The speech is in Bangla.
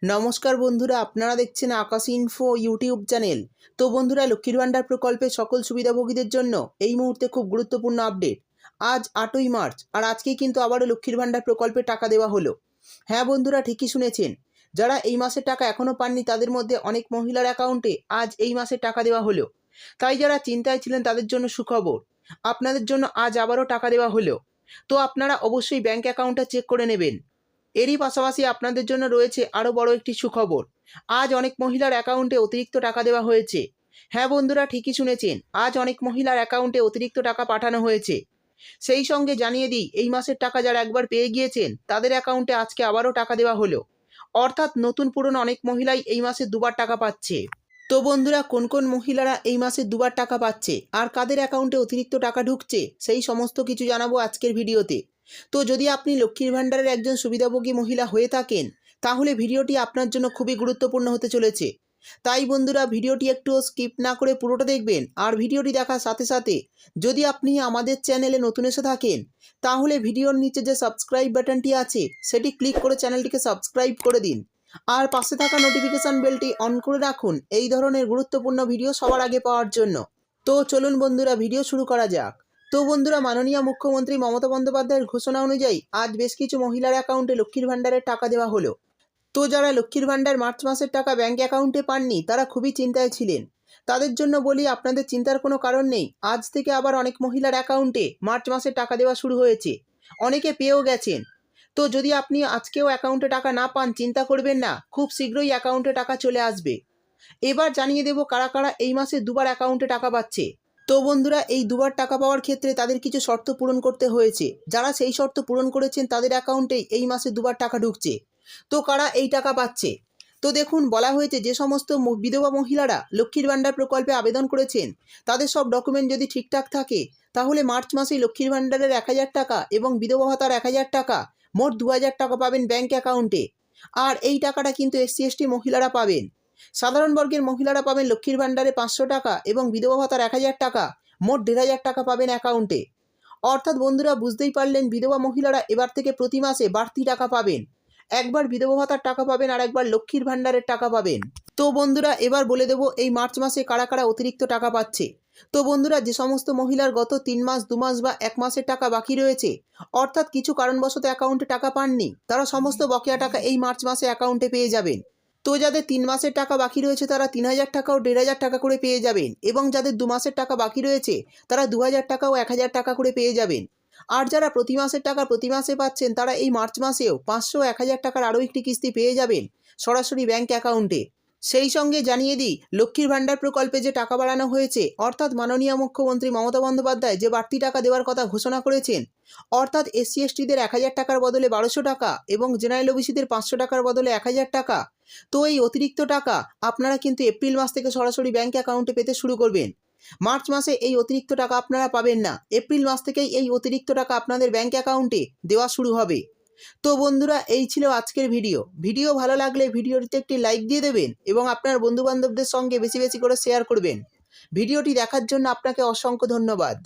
নমস্কার বন্ধুরা, আপনারা দেখছেন আকাশ ইনফো ইউটিউব চ্যানেল। তো বন্ধুরা, লক্ষ্মীর ভান্ডার প্রকল্পের সকল সুবিধাভোগীদের জন্য এই মুহূর্তে খুব গুরুত্বপূর্ণ আপডেট। আজ 8ই মার্চ, আর আজকেই কিন্তু আবারও লক্ষ্মীর ভান্ডার প্রকল্পে টাকা দেওয়া হলো। হ্যাঁ বন্ধুরা, ঠিকই শুনেছেন। যারা এই মাসের টাকা এখনও পাননি তাদের মধ্যে অনেক মহিলার অ্যাকাউন্টে আজ এই মাসের টাকা দেওয়া হলো। তাই যারা চিন্তায় ছিলেন তাদের জন্য সুখবর, আপনাদের জন্য আজ আবারও টাকা দেওয়া হলো। তো আপনারা অবশ্যই ব্যাঙ্ক অ্যাকাউন্টটা চেক করে নেবেন। এরই পাশাপাশি আপনাদের জন্য রয়েছে আরও বড় একটি সুখবর। আজ অনেক মহিলার অ্যাকাউন্টে অতিরিক্ত টাকা দেওয়া হয়েছে। হ্যাঁ বন্ধুরা, ঠিকই শুনেছেন, আজ অনেক মহিলার অ্যাকাউন্টে অতিরিক্ত টাকা পাঠানো হয়েছে। সেই সঙ্গে জানিয়ে দিই, এই মাসের টাকা যারা একবার পেয়ে গিয়েছেন তাদের অ্যাকাউন্টে আজকে আবারও টাকা দেওয়া হলো। অর্থাৎ নতুন পুরনো অনেক মহিলাই এই মাসে দুবার টাকা পাচ্ছে। তো বন্ধুরা, কোন কোন মহিলারা এই মাসে দুবার টাকা পাচ্ছে আর কাদের অ্যাকাউন্টে অতিরিক্ত টাকা ঢুকছে সেই সমস্ত কিছু জানাবো আজকের ভিডিওতে। তো যদি আপনি লক্ষ্মীর ভান্ডারের একজন সুবিধাভোগী মহিলা হয়ে থাকেন তাহলে ভিডিওটি আপনার জন্য খুবই গুরুত্বপূর্ণ হতে চলেছে। তাই বন্ধুরা, ভিডিওটি একটু স্কিপ না করে পুরোটা দেখবেন। আর ভিডিওটি দেখার সাথে সাথে যদি আপনি আমাদের চ্যানেলে নতুন এসে থাকেন তাহলে ভিডিওর নিচে যে সাবস্ক্রাইব বাটনটি আছে সেটি ক্লিক করে চ্যানেলটিকে সাবস্ক্রাইব করে দিন। আর পাশে থাকা নোটিফিকেশন বেলটি অন করে রাখুন এই ধরনের গুরুত্বপূর্ণ ভিডিও সবার আগে পাওয়ার জন্য। তো চলুন বন্ধুরা, ভিডিও শুরু করা যাক। তো বন্ধুরা, মাননীয় মুখ্যমন্ত্রী মমতা বন্দ্যোপাধ্যায়ের ঘোষণা অনুযায়ী আজ বেশ কিছু মহিলার অ্যাকাউন্টে লক্ষ্মীর ভান্ডারের টাকা দেওয়া হলো। তো যারা লক্ষ্মীর ভান্ডার মার্চ মাসের টাকা ব্যাঙ্ক অ্যাকাউন্টে পাননি তারা খুবই চিন্তায় ছিলেন। তাদের জন্য বলি, আপনাদের চিন্তার কোনো কারণ নেই। আজ থেকে আবার অনেক মহিলার অ্যাকাউন্টে মার্চ মাসে টাকা দেওয়া শুরু হয়েছে। অনেকে পেয়েও গেছেন। তো যদি আপনি আজকেও অ্যাকাউন্টে টাকা না পান, চিন্তা করবেন না, খুব শীঘ্রই অ্যাকাউন্টে টাকা চলে আসবে। এবার জানিয়ে দেব কারা কারা এই মাসে দুবার অ্যাকাউন্টে টাকা পাচ্ছে। তো বন্ধুরা, এই দুবার টাকা পাওয়ার ক্ষেত্রে তাদের কিছু শর্ত পূরণ করতে হয়েছে। যারা সেই শর্ত পূরণ করেছেন তাদের অ্যাকাউন্টেই এই মাসে দুবার টাকা ঢুকছে। তো কারা এই টাকা পাচ্ছে? তো দেখুন, বলা হয়েছে যে সমস্ত বিধবা মহিলারা লক্ষ্মীর ভান্ডার প্রকল্পে আবেদন করেছেন তাদের সব ডকুমেন্ট যদি ঠিকঠাক থাকে তাহলে মার্চ মাসেই লক্ষ্মীর ভান্ডারের 1000 টাকা এবং বিধবা ভাতার 1000 টাকা, মোট 2000 টাকা পাবেন ব্যাঙ্ক অ্যাকাউন্টে। আর এই টাকাটা কিন্তু এসসি এসটি মহিলারা পাবেন। সাধারণ বর্গের মহিলারা পাবেন লক্ষ্মীর ভান্ডারে 500 টাকা এবং বিধবা ভাতার 1000 টাকা, মোট 1500 টাকা পাবেন অ্যাকাউন্টে। অর্থাৎ বন্ধুরা, বুঝতেই পারলেন, বিধবা মহিলারা এবার থেকে প্রতি মাসে বাড়তি টাকা পাবেন। একবার বিধবা ভাতার টাকা পাবেন আর একবার লক্ষ্মীর ভান্ডারের টাকা পাবেন। তো বন্ধুরা, এবার বলে দেব এই মার্চ মাসে কারা কারা অতিরিক্ত টাকা পাচ্ছে। তো বন্ধুরা, যে সমস্ত মহিলার গত 3 মাস, 2 মাস বা 1 মাসের টাকা বাকি রয়েছে, অর্থাৎ কিছু কারণবশত অ্যাকাউন্টে টাকা পাননি, তারা সমস্ত বকেয়া টাকা এই মার্চ মাসে অ্যাকাউন্টে পেয়ে যাবেন। তো যাদের 3 মাসের টাকা বাকি রয়েছে তারা 3000 টাকা ও 1500 টাকা করে পেয়ে যাবেন, এবং যাদের 2 মাসের টাকা বাকি রয়েছে তারা 2000 টাকা ও 1000 টাকা করে পেয়ে যাবেন। আর যারা প্রতি মাসের টাকা প্রতি মাসে পাচ্ছেন তারা এই মার্চ মাসেও 500 ও 1000 টাকার আরও একটি কিস্তি পেয়ে যাবেন সরাসরি ব্যাঙ্ক অ্যাকাউন্টে। সেই সঙ্গে জানিয়ে দিই, লক্ষ্মীর ভান্ডার প্রকল্পে যে টাকা বাড়ানো হয়েছে, অর্থাৎ মাননীয় মুখ্যমন্ত্রী মমতা বন্দ্যোপাধ্যায় যে বাড়তি টাকা দেওয়ার কথা ঘোষণা করেছেন, অর্থাৎ এসসি এসটিদের 1000 টাকার বদলে 1200 টাকা এবং জেনারেল ওবিসিদের 500 টাকার বদলে 1000 টাকা। তো এই অতিরিক্ত টাকা আপনারা কিন্তু এপ্রিল মাস থেকে সরাসরি ব্যাঙ্ক অ্যাকাউন্টে পেতে শুরু করবেন। মার্চ মাসে এই অতিরিক্ত টাকা আপনারা পাবেন না, এপ্রিল মাস থেকেই এই অতিরিক্ত টাকা আপনাদের ব্যাঙ্ক অ্যাকাউন্টে দেওয়া শুরু হবে। তো বন্ধুরা, এই ছিল আজকের ভিডিও ভালো লাগলে ভিডিওটিতে একটি লাইক দিয়ে দেবেন এবং আপনার বন্ধুবান্ধবদের সঙ্গে বেশি বেশি করে শেয়ার করবেন। ভিডিওটি দেখার জন্য আপনাকে অসংখ্য ধন্যবাদ।